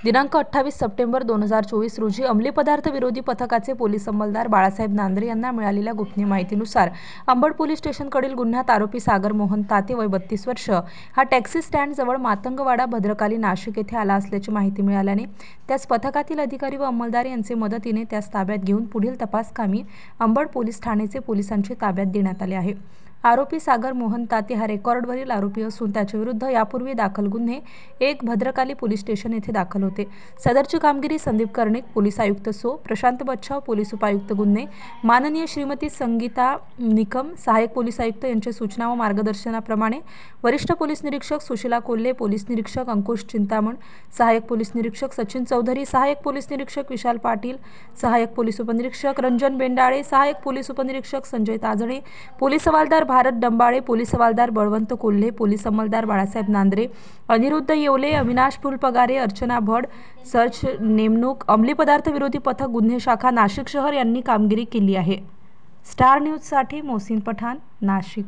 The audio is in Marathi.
दिनांक 28 सप्टेंबर 2024 रोजी अंमली पदार्थ विरोधी पथकाचे पोलीस अंमलदार बाळासाहेब नांद्रे यांना मिळालेल्या गोपनीय माहितीनुसार अंबड पोलीस स्टेशनकडील गुन्ह्यात आरोपी सागर मोहन ताते वय 32 वर्ष हा टॅक्सी स्टँड जवळ मातंगवाडा भद्रकाली नाशिक येथे आला असल्याची माहिती मिळाल्याने त्यास पथकातील अधिकारी व अंमलदार यांचे मदतीने त्यास ताब्यात घेऊन पुढील तपासकामी अंबड पोलीस ठाण्याचे पोलिसांच्या ताब्यात देण्यात आले आहे। आरोपी सागर मोहन ताते हा रेकॉर्डवरील आरोपी असून त्याच्या विरुद्ध यापूर्वी दाखल गुन्हे 1 भद्रकाली पोलीस स्टेशन येथे दाखल होते। सदरची कामगिरी संदीप कर्णिक पोलीस आयुक्त सो, प्रशांत बच्छाव पोलीस उपायुक्त गुन्हे, माननीय श्रीमती संगीता निकम सहाय्यक पोलीस आयुक्त यांच्या सूचना व मार्गदर्शनाप्रमाणे वरिष्ठ पोलीस निरीक्षक सुशीला कोल्हे, पोलीस निरीक्षक अंकुश चिंतामण, सहाय्यक पोलीस निरीक्षक सचिन चौधरी, सहाय्यक पोलीस निरीक्षक विशाल पाटील, सहाय्यक पोलीस उपनिरीक्षक रंजन बेंडाळे, सहाय्यक पोलीस उपनिरीक्षक संजय ताजणे, पोलीस हवालदार भारत डंबाळे, पोलीस हवालदार बळवंत कोल्हे, पोलीस अंमलदार बाळासाहेब नांद्रे, अनिरुद्ध येवले, अविनाश फुलपगारे, अर्चना भड, सर्च नेमणूक अंमली पदार्थ विरोधी पथक गुन्हे शाखा नाशिक शहर यांनी कामगिरी केली आहे। स्टार न्यूजसाठी मोहसिन पठाण, नाशिक।